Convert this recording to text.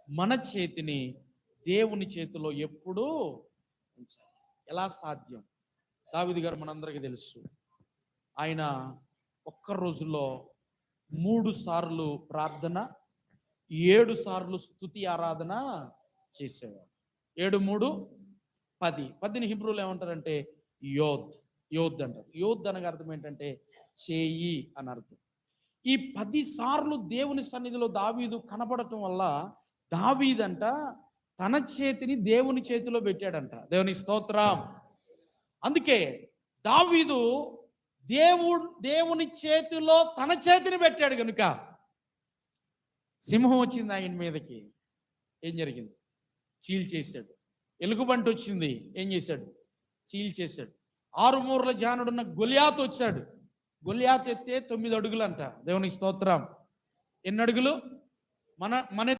మన చేతిని దేవుని చేతిలో ఎప్పుడూ ఉంచాలి. ఎలా సాధ్యం? దావీదు గారు మనందరికీ తెలుసు. ఆయన ఒక్క రోజులో 3 సార్లు ప్రార్థన, 7 సార్లు స్తుతి ఆరాధన చేసేవాడు. 7, 3, 10. 10ని హిబ్రూలో ఏమంటారంటే యోద్. యోద్ అంటారు. యోద్ అనగా అర్థం ఏంటంటే చేయి అని అర్థం. ఈ 10 సార్లు దేవుని సన్నిధిలో దావీదు కనపడటం వల్ల దావీదంట తన చేతిని దేవుని చేతిలో పెట్టాడంట. దేవుని స్తోత్రం. అందుకే దావీదు దేవుని చేతిలో తన చేతిని పెట్టాడు కనుక సింహం వచ్చింది ఆయన మీదకి, ఏం జరిగింది? చీల్చేశాడు. ఎలుగుబంటి వచ్చింది, ఏం చేశాడు? చీల్చేశాడు. 6 మూరల జానుడున్న గొలియాతు వచ్చాడు. గొలియాతు ఎత్తే 9 అడుగులంట. దేవునికి స్తోత్రం. ఎన్ని అడుగులు? మన